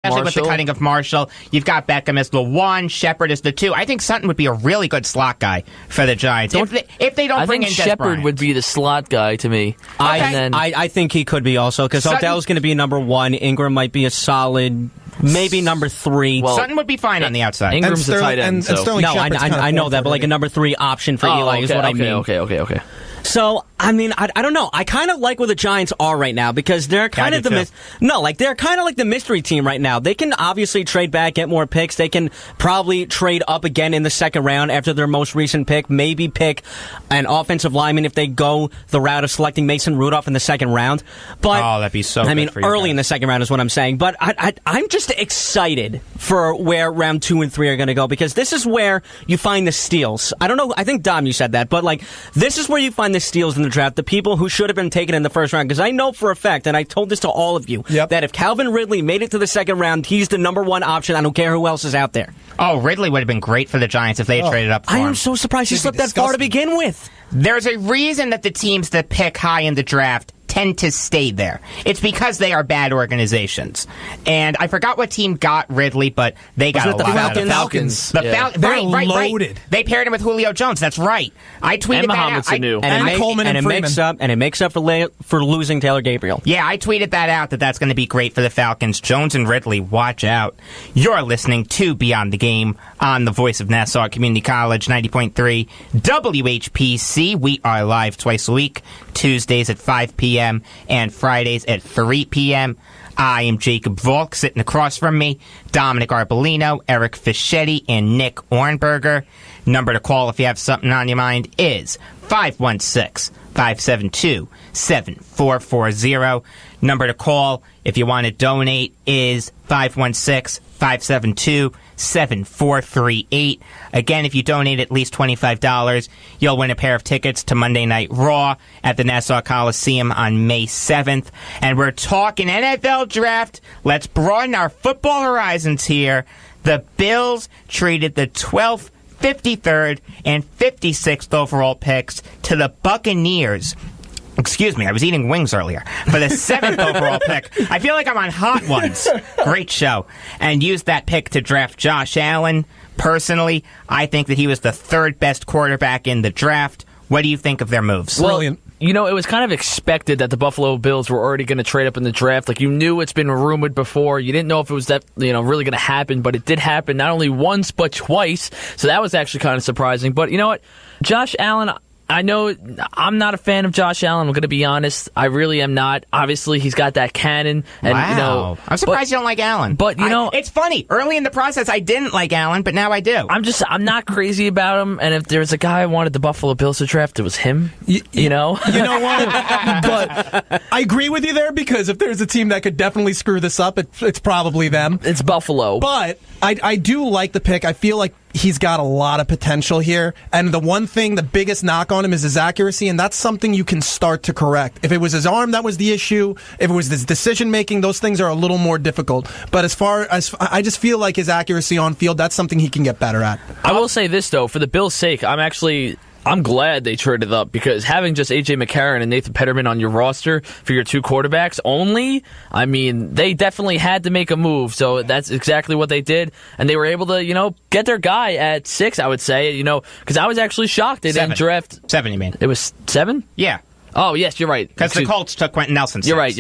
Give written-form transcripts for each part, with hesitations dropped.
especially with the cutting of Marshall. You've got Beckham as the 1, Shepard as the 2. I think Sutton would be a really good slot guy for the Giants if they don't bring in Des Bryant. I think Shepard would be the slot guy to me. I think he could be also, because Odell's going to be number 1. Ingram might be a solid, maybe number 3. Well, Sutton would be fine on the outside. Ingram's the tight end. No, I know that, but like a number 3 option for Eli is what I mean. Okay. So, I mean, I don't know. I kind of like where the Giants are right now because they're kind of they're kind of like the mystery team right now. They can obviously trade back, get more picks. They can probably trade up again in the second round after their most recent pick. Maybe pick an offensive lineman if they go the route of selecting Mason Rudolph in the second round. But that'd be so. I mean, early in the second round is what I'm saying. But I'm just excited for where round 2 and 3 are going to go because this is where you find the steals. I don't know. I think Dom, you said that, but like this is where you find the steals in the draft, the people who should have been taken in the first round, because I know for a fact, and I told this to all of you, that if Calvin Ridley made it to the second round, he's the number 1 option. I don't care who else is out there. Oh, Ridley would have been great for the Giants if they had traded up for him. I am so surprised he slipped that far to begin with. There's a reason that the teams that pick high in the draft tend to stay there. It's because they are bad organizations. And I forgot what team got Ridley, but they got the Falcons. The Falcons. They're loaded. They paired him with Julio Jones. That's right. I tweeted that out. Coleman and Freeman. And it makes up for losing Taylor Gabriel. Yeah, I tweeted that out that's going to be great for the Falcons. Jones and Ridley, watch out. You're listening to Beyond the Game on the Voice of Nassau Community College, 90.3 WHPC. We are live twice a week, Tuesdays at 5 p.m. and Fridays at 3 p.m. I am Jacob Valk. Sitting across from me, Dominick Arbolino, Eric Fischetti, and Nick Ohrnberger. Number to call if you have something on your mind is 516-572-7440. Number to call if you want to donate is 516-572-7438. Again, if you donate at least $25, you'll win a pair of tickets to Monday Night Raw at the Nassau Coliseum on May 7th. And we're talking NFL draft. Let's broaden our football horizons here. The Bills traded the 12th, 53rd, and 56th overall picks to the Buccaneers. Excuse me, I was eating wings earlier. For the 7th overall pick. I feel like I'm on Hot Ones. Great show. And used that pick to draft Josh Allen. Personally, I think that he was the 3rd best quarterback in the draft. What do you think of their moves? Well, brilliant. You know, it was kind of expected that the Buffalo Bills were already going to trade up in the draft. Like, you knew it's been rumored before. You didn't know if it was really going to happen, but it did happen not only once, but twice. So that was actually kind of surprising. But you know what? Josh Allen, I know I'm not a fan of Josh Allen. I'm going to be honest. I really am not. Obviously, he's got that cannon. And, wow. I'm surprised you don't like Allen. But, it's funny. Early in the process, I didn't like Allen, but now I do. I'm not crazy about him. And if there's a guy I wanted the Buffalo Bills to draft, it was him. You know? You know what? But I agree with you there because if there's a team that could definitely screw this up, it's probably them. It's Buffalo. But I do like the pick. I feel like he's got a lot of potential here. And the biggest knock on him is his accuracy, and that's something you can start to correct. If it was his arm that was the issue, if it was his decision-making, those things are a little more difficult. But as far as I just feel like his accuracy on field, that's something he can get better at. I will say this, though. For the Bills' sake, I'm glad they traded up because having just A.J. McCarron and Nathan Peterman on your roster for your 2 quarterbacks only, I mean, they definitely had to make a move. So that's exactly what they did. And they were able to, get their guy at 6, I would say, because I was actually shocked they didn't draft. 7, you mean? It was 7? Yeah. Oh, yes, you're right. Because the Colts took Quentin Nelson. You're right.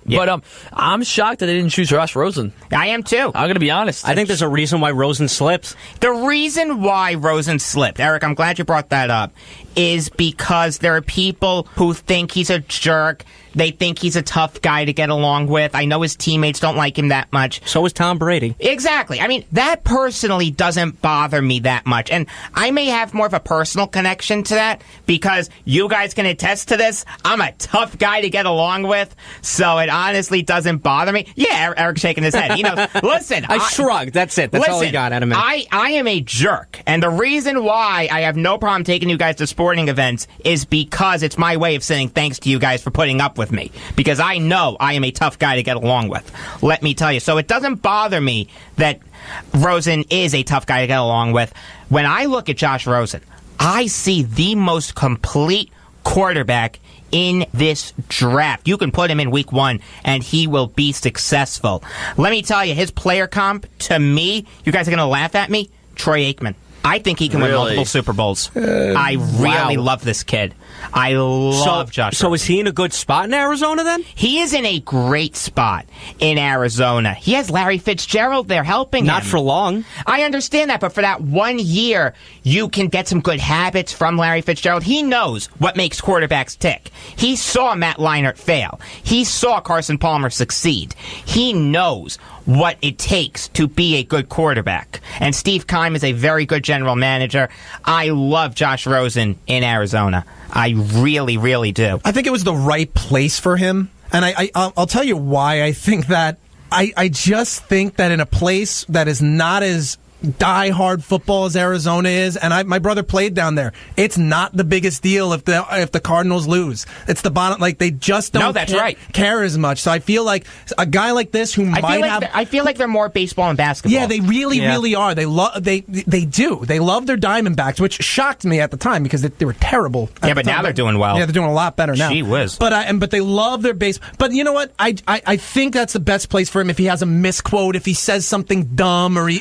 Yeah. But I'm shocked that they didn't choose Josh Rosen. I am too. I'm going to be honest. I think there's a reason why Rosen slipped. The reason why Rosen slipped, Eric, I'm glad you brought that up, is because there are people who think he's a jerk. They think he's a tough guy to get along with. I know his teammates don't like him that much. So is Tom Brady. Exactly. I mean, that personally doesn't bother me that much. And I may have more of a personal connection to that because you guys can attest to this. I'm a tough guy to get along with, so it honestly doesn't bother me. Yeah, Eric's shaking his head. He knows. Listen. I shrugged. That's it. That's all he got out of me. I am a jerk. And the reason why I have no problem taking you guys to sporting events is because it's my way of saying thanks to you guys for putting up with me, because I know I am a tough guy to get along with. Let me tell you. So it doesn't bother me that Rosen is a tough guy to get along with. When I look at Josh Rosen, I see the most complete quarterback in this draft. You can put him in week 1 and he will be successful. Let me tell you, his player comp, to me, you guys are going to laugh at me, Troy Aikman. I think he can win multiple Super Bowls. I really love this kid. I love Josh So Rosen. is he in a good spot in Arizona then? He is in a great spot in Arizona. He has Larry Fitzgerald there helping him. Not for long. I understand that, but for that 1 year, you can get some good habits from Larry Fitzgerald. He knows what makes quarterbacks tick. He saw Matt Leinart fail. He saw Carson Palmer succeed. He knows what it takes to be a good quarterback. And Steve Keim is a very good general manager. I love Josh Rosen in Arizona. I really, really do. I think it was the right place for him. And I'll tell you why I think that. I just think that in a place that is not as die-hard football as Arizona is, and my brother played down there. It's not the biggest deal if the Cardinals lose. It's the bottom. Like, they just don't care as much. So I feel like a guy like this who I feel like they're more baseball and basketball. Yeah, they really are. They do. They love their Diamondbacks, which shocked me at the time because they were terrible. Yeah, but now they're doing well. Yeah, they're doing a lot better now. Gee whiz. But they love their base. But you know what? I think that's the best place for him if he has a misquote, if he says something dumb, or he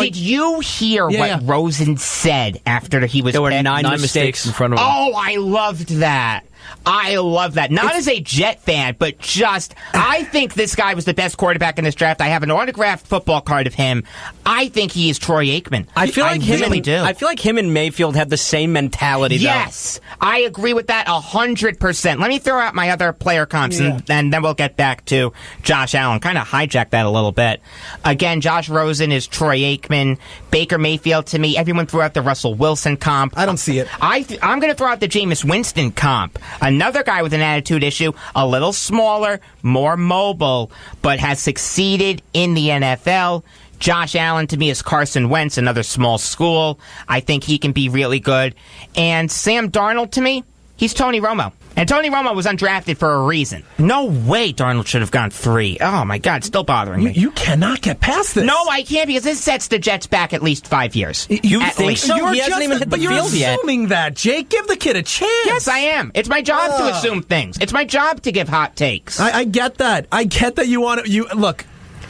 Did you hear what Rosen said after he was There were 9 mistakes in front of him. Oh, I loved that. I love that. Not as a Jet fan, but just, I think this guy was the best quarterback in this draft. I have an autographed football card of him. I think he is Troy Aikman. I feel like I feel like him and Mayfield have the same mentality, though. Yes, I agree with that 100%. Let me throw out my other player comps, and then we'll get back to Josh Allen. Kind of hijack that a little bit. Again, Josh Rosen is Troy Aikman. Baker Mayfield, to me, everyone threw out the Russell Wilson comp. I don't see it. I'm going to throw out the Jameis Winston comp. Another guy with an attitude issue, a little smaller, more mobile, but has succeeded in the NFL. Josh Allen, to me, is Carson Wentz, another small school. I think he can be really good. And Sam Darnold, to me, he's Tony Romo. And Tony Romo was undrafted for a reason. No way Darnold should have gone 3. Oh, my God, it's still bothering me. You cannot get past this. No, I can't, because this sets the Jets back at least 5 years. You think so? He hasn't even hit the field yet. You're assuming that, Jake. Give the kid a chance. Yes, I am. It's my job to assume things. It's my job to give hot takes. I get that. I get that you want to... Look...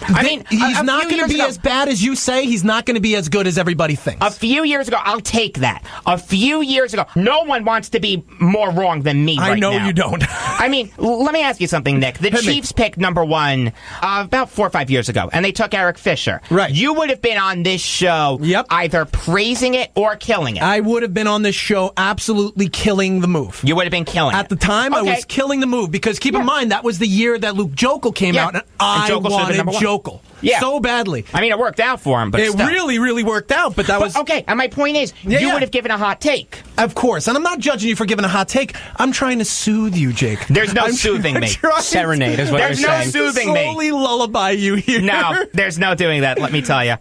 I mean, he's not going to be as bad as you say. He's not going to be as good as everybody thinks. A few years ago, I'll take that. A few years ago, no one wants to be more wrong than me right now. I know you don't. I mean, let me ask you something, Nick. The Chiefs picked number 1 about 4 or 5 years ago, and they took Eric Fisher. Right. You would have been on this show either praising it or killing it. I would have been on this show absolutely killing the move. You would have been killing it. At the time, I was killing the move, because keep in mind, that was the year that Luke Jokel came out, and I wanted Jokel. Yeah. So badly. I mean, it worked out for him, but it really, really worked out. But that was okay. And my point is, you would have given a hot take, of course. And I'm not judging you for giving a hot take. I'm trying to soothe you, Jake. There's no soothing me. Serenade is what you're saying. There's no soothing me. Slowly lullaby you here. No, there's no doing that. Let me tell you.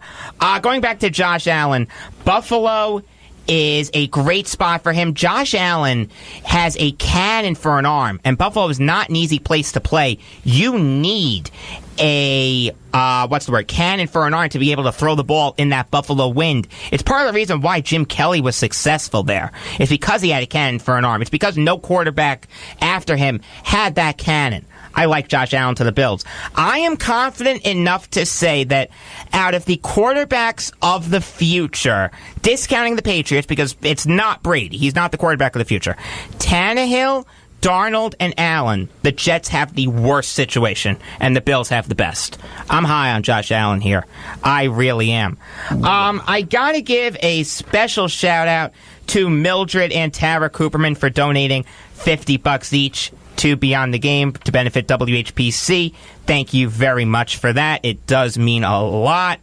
Going back to Josh Allen, Buffalo is a great spot for him. Josh Allen has a cannon for an arm, and Buffalo is not an easy place to play. You need a cannon for an arm to be able to throw the ball in that Buffalo wind. It's part of the reason why Jim Kelly was successful there. It's because he had a cannon for an arm. It's because no quarterback after him had that cannon. I like Josh Allen to the Bills. I am confident enough to say that out of the quarterbacks of the future, discounting the Patriots because it's not Brady, he's not the quarterback of the future, Tannehill, Darnold, and Allen, the Jets have the worst situation, and the Bills have the best. I'm high on Josh Allen here. I really am. I gotta give a special shout-out to Mildred and Tara Cooperman for donating $50 each to Beyond the Game to benefit WHPC. Thank you very much for that. It does mean a lot.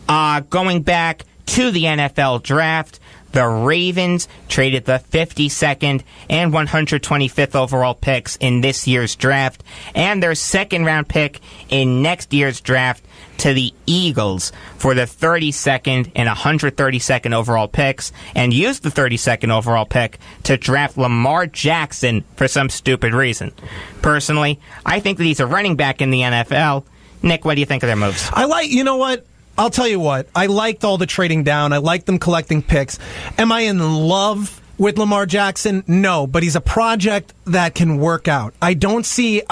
Going back to the NFL draft, the Ravens traded the 52nd and 125th overall picks in this year's draft and their second-round pick in next year's draft to the Eagles for the 32nd and 132nd overall picks, and used the 32nd overall pick to draft Lamar Jackson for some stupid reason. Personally, I think that he's a running back in the NFL. Nick, what do you think of their moves? You know what? I'll tell you what. I liked all the trading down. I liked them collecting picks. Am I in love with Lamar Jackson? No, but he's a project that can work out. I don't see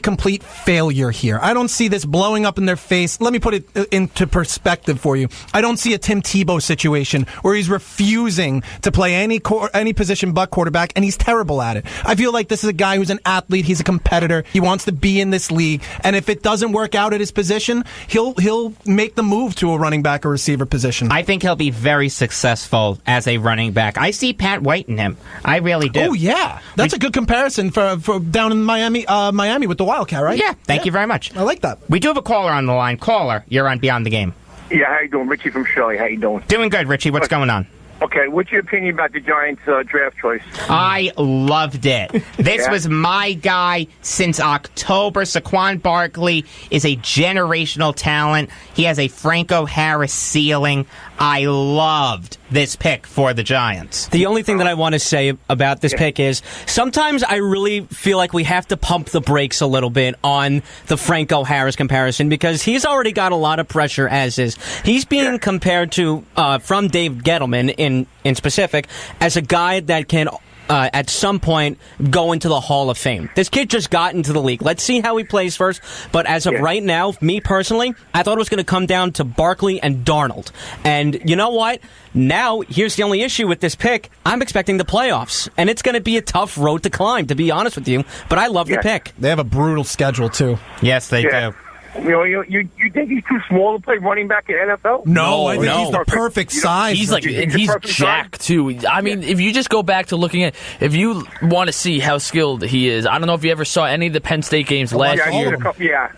complete failure here. I don't see this blowing up in their face. Let me put it into perspective for you. I don't see a Tim Tebow situation where he's refusing to play any position but quarterback, and he's terrible at it. I feel like this is a guy who's an athlete. He's a competitor. He wants to be in this league, and if it doesn't work out at his position, he'll make the move to a running back or receiver position. I think he'll be very successful as a running back. I see Pat White in him. I really do. Oh yeah, that's a good comparison for down in Miami with the Wildcat, right? Yeah. Thank you very much. I like that. We do have a caller on the line. Caller, you're on Beyond the Game. Yeah, how you doing? Richie from Shirley. How you doing? Doing good, Richie. What's going on? Okay, what's your opinion about the Giants' draft choice? I loved it. This was my guy since October. Saquon Barkley is a generational talent. He has a Franco Harris ceiling. I loved this pick for the Giants. The only thing that I want to say about this pick is sometimes I really feel like we have to pump the brakes a little bit on the Franco Harris comparison because he's already got a lot of pressure as is. He's being compared to, from Dave Gettleman in specific, as a guy that can at some point go into the Hall of Fame. This kid just got into the league. Let's see how he plays first. But as of right now, me personally, I thought it was going to come down to Barkley and Darnold. And you know what? Now, here's the only issue with this pick. I'm expecting the playoffs. And it's going to be a tough road to climb, to be honest with you. But I love the pick. They have a brutal schedule, too. Yes, they do. You know, you think he's too small to play running back in NFL? No, I think he's the perfect size. He's he's jacked too. I mean, if you just go back to looking at, if you want to see how skilled he is, I don't know if you ever saw any of the Penn State games last year.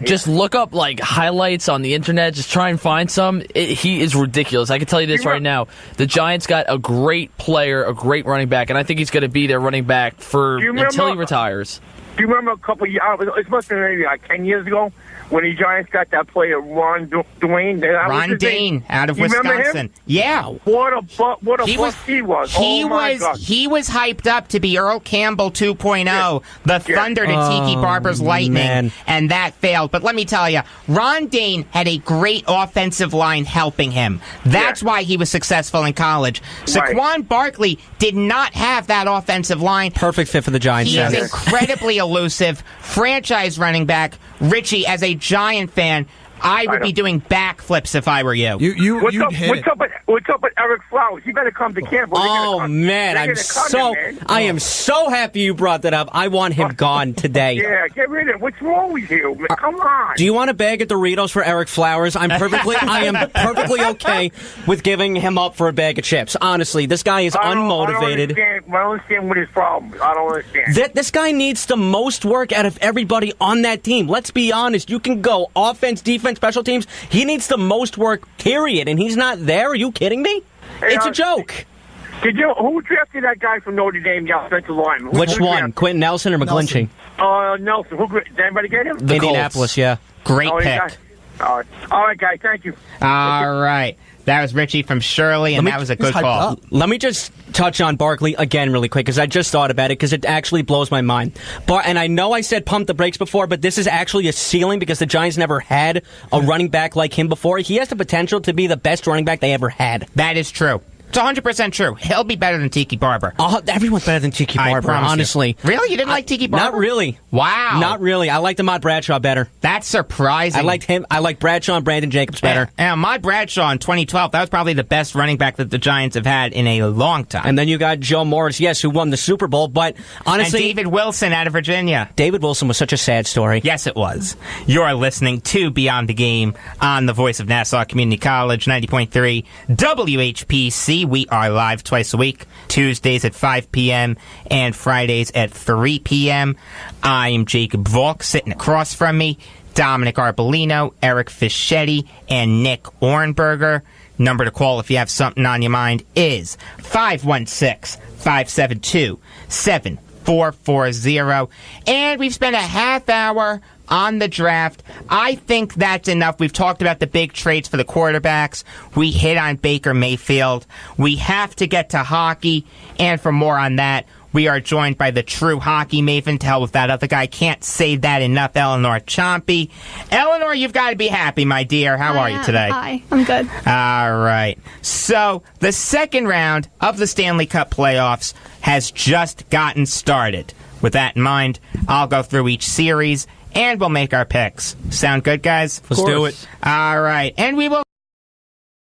Just look up like highlights on the internet. Just try and find some. He is ridiculous. I can tell you this right now: the Giants got a great player, a great running back, and I think he's going to be their running back until he retires. Do you remember a couple of years? It must have been maybe like 10 years ago. When the Giants got that player, Ron Dane out of Wisconsin. Yeah. What a buck he was. He was hyped up to be Earl Campbell 2.0, the thunder to Tiki Barber's lightning, and that failed. But let me tell you, Ron Dane had a great offensive line helping him. That's why he was successful in college. Saquon Barkley did not have that offensive line. Perfect fit for the Giants. He is incredibly elusive, franchise running back. Richie, as a Giant fan, I would be doing backflips if I were you. What's up with Eric Flowers? You better come to camp. I am so happy you brought that up. I want him gone today. Yeah, get rid of him. What's wrong with you? Come on. Do you want a bag of Doritos for Eric Flowers? I am perfectly okay with giving him up for a bag of chips. Honestly, this guy is unmotivated. I don't understand what his problem is. I don't understand. This guy needs the most work out of everybody on that team. Let's be honest. You can go offense, defense, special teams. He needs the most work, period, and he's not there. Are you kidding me? It's a joke. Who drafted that guy from Notre Dame, the offensive lineman? Which one? Quentin Nelson or McGlinchey? Nelson. Did anybody get him? Indianapolis, yeah. Great pick. All right, guys. Thank you. All right. That was Richie from Shirley, and that was a good call. Let me just touch on Barkley again really quick, because I just thought about it, because it actually blows my mind. And I know I said pump the brakes before, but this is actually a ceiling, because the Giants never had a running back like him before. He has the potential to be the best running back they ever had. That is true. It's 100% true. He'll be better than Tiki Barber. Everyone's better than Tiki Barber, honestly. Really? You didn't like Tiki Barber? Not really. Wow. Not really. I liked Ahmad Bradshaw better. That's surprising. I liked him. I like Bradshaw and Brandon Jacobs better. And Ahmad Bradshaw in 2012, that was probably the best running back that the Giants have had in a long time. And then you got Joe Morris, yes, who won the Super Bowl, but honestly... And David Wilson out of Virginia. David Wilson was such a sad story. Yes, it was. You're listening to Beyond the Game on the voice of Nassau Community College, 90.3 WHPC. We are live twice a week, Tuesdays at 5 p.m. and Fridays at 3 p.m. I am Jacob Valk. Sitting across from me, Dominick Arbolino, Eric Fischetti, and Nick Ohrnberger. Number to call if you have something on your mind is 516-572-7440. And we've spent a half hour on the draft. I think that's enough. We've talked about the big trades for the quarterbacks. We hit on Baker Mayfield. We have to get to hockey. And for more on that, we are joined by the true hockey maven. To hell with that other guy. Can't say that enough, Eleanor Chompy. Eleanor, you've got to be happy, my dear. How are you today? Hi, I'm good. All right. So, the second round of the Stanley Cup playoffs has just gotten started. with that in mind, I'll go through each series, and we'll make our picks. Sound good, guys? Let's do it. All right. And we will